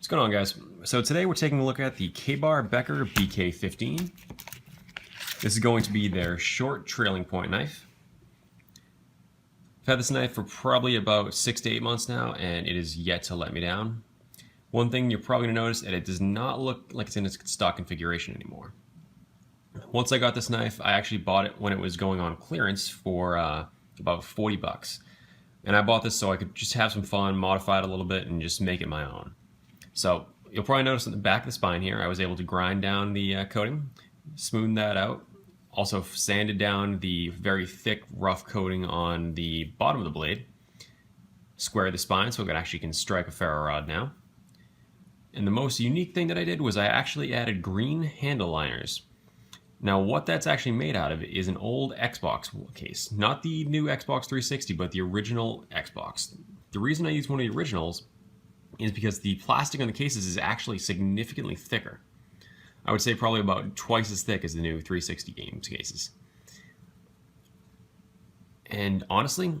What's going on, guys? So today we're taking a look at the Ka-Bar Becker BK-15. This is going to be their short trailing point knife. I've had this knife for probably about 6 to 8 months now, and it is yet to let me down. One thing you're probably going to notice is it does not look like it's in its stock configuration anymore. Once I got this knife, I actually bought it when it was going on clearance for about 40 bucks. And I bought this so I could just have some fun, modify it a little bit, and just make it my own. So you'll probably notice on the back of the spine here, I was able to grind down the coating, smooth that out. Also sanded down the very thick, rough coating on the bottom of the blade. Squared the spine so it actually can strike a ferro rod now. And the most unique thing that I did was I actually added green handle liners. Now what that's actually made out of is an old Xbox case. Not the new Xbox 360, but the original Xbox. The reason I used one of the originals is because the plastic on the cases is actually significantly thicker. I would say probably about twice as thick as the new 360 games cases. And honestly,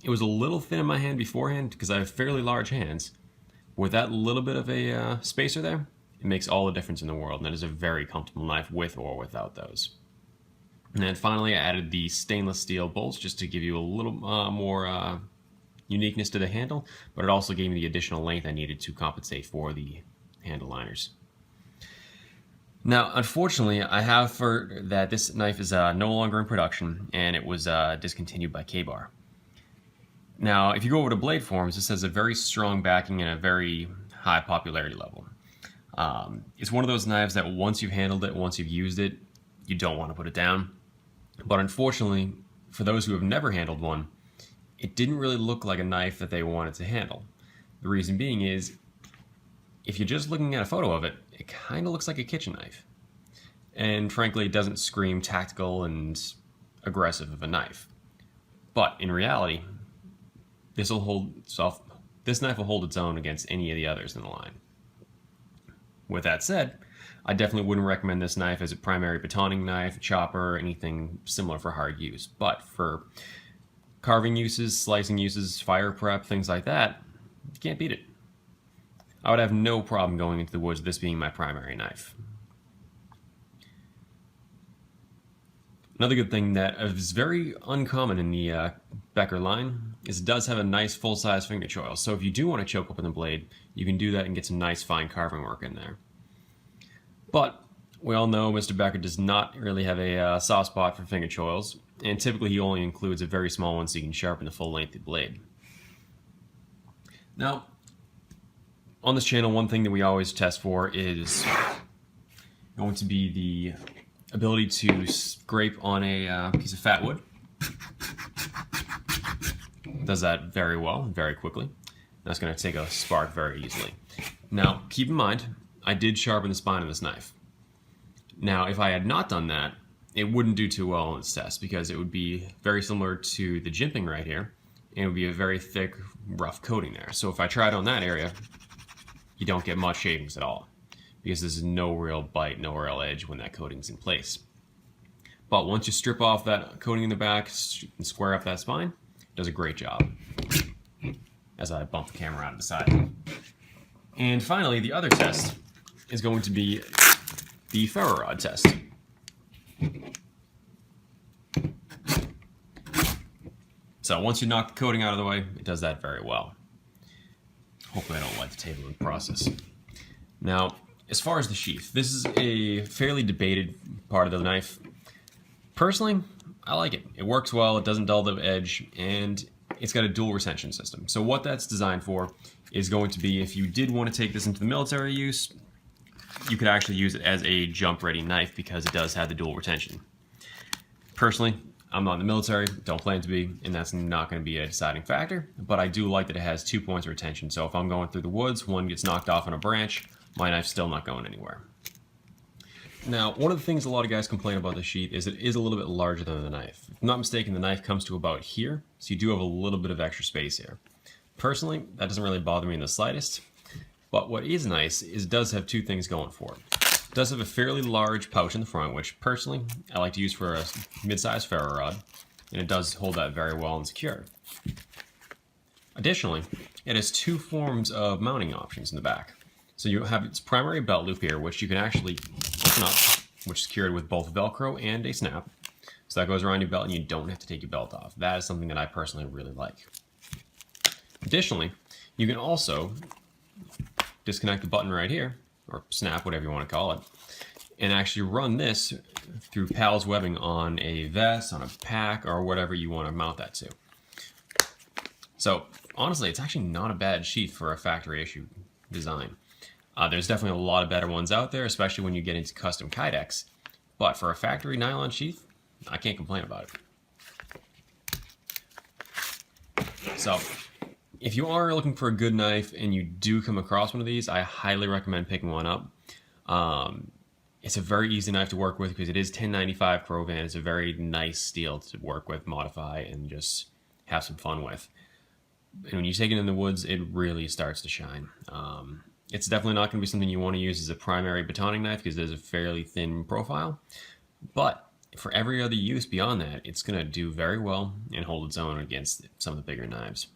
it was a little thin in my hand beforehand because I have fairly large hands. With that little bit of a spacer there, it makes all the difference in the world, and that is a very comfortable knife with or without those. And then finally I added the stainless steel bolts just to give you a little more uniqueness to the handle, but it also gave me the additional length I needed to compensate for the handle liners. Now, unfortunately, I have heard that this knife is no longer in production, and it was discontinued by Ka-Bar. Now, if you go over to blade forums, this has a very strong backing and a very high popularity level. It's one of those knives that once you've handled it, once you've used it, you don't want to put it down. But unfortunately, for those who have never handled one, it didn't really look like a knife that they wanted to handle. The reason being is, if you're just looking at a photo of it, it kind of looks like a kitchen knife. And frankly, it doesn't scream tactical and aggressive of a knife. But in reality, this knife will hold its own against any of the others in the line. With that said, I definitely wouldn't recommend this knife as a primary batoning knife, chopper, anything similar for hard use. But for carving uses, slicing uses, fire prep, things like that, you can't beat it. I would have no problem going into the woods with this being my primary knife. Another good thing that is very uncommon in the Becker line is it does have a nice full-size finger choil. So if you do want to choke open the blade, you can do that and get some nice fine carving work in there. But we all know Mr. Becker does not really have a soft spot for finger choils, and typically he only includes a very small one so you can sharpen the full length of the blade. Now, on this channel, one thing that we always test for is going to be the ability to scrape on a piece of fat wood. It does that very well, very quickly. That's going to take a spark very easily. Now, keep in mind, I did sharpen the spine of this knife. Now, if I had not done that, it wouldn't do too well on its test because it would be very similar to the jimping right here, and it would be a very thick, rough coating there. So if I tried on that area, you don't get much shavings at all because there's no real bite, no real edge when that coating's in place. But once you strip off that coating in the back and square up that spine, it does a great job. As I bump the camera out of the side. And finally, the other test is going to be the ferro rod test. So once you knock the coating out of the way, it does that very well. Hopefully I don't light the table in the process. Now, as far as the sheath, this is a fairly debated part of the knife. Personally, I like it. It works well, it doesn't dull the edge, and it's got a dual retention system. So what that's designed for is going to be if you did want to take this into the military use, you could actually use it as a jump-ready knife because it does have the dual retention. Personally, I'm not in the military, don't plan to be, and that's not going to be a deciding factor, but I do like that it has 2 points of retention. So if I'm going through the woods, one gets knocked off on a branch, my knife's still not going anywhere. Now, one of the things a lot of guys complain about the sheath is it is a little bit larger than the knife. If I'm not mistaken, the knife comes to about here, so you do have a little bit of extra space here. Personally, that doesn't really bother me in the slightest, but what is nice is it does have 2 things going for it. It does have a fairly large pouch in the front, which personally I like to use for a mid-sized ferro rod, and it does hold that very well and secure. Additionally, it has 2 forms of mounting options in the back. So you have its primary belt loop here, which you can actually open up, which is secured with both Velcro and a snap. So that goes around your belt and you don't have to take your belt off. That is something that I personally really like. Additionally, you can also disconnect the button right here, or snap, whatever you want to call it, and actually run this through PALS webbing on a vest, on a pack, or whatever you want to mount that to. So honestly, it's actually not a bad sheath for a factory issue design. There's definitely a lot of better ones out there, especially when you get into custom kydex. But for a factory nylon sheath, I can't complain about it. So if you are looking for a good knife and you do come across one of these, I highly recommend picking one up. It's a very easy knife to work with because it is 1095 Provan. It's a very nice steel to work with, modify, and just have some fun with. And when you take it in the woods, it really starts to shine. It's definitely not going to be something you want to use as a primary batoning knife because it has a fairly thin profile. But for every other use beyond that, it's going to do very well and hold its own against some of the bigger knives.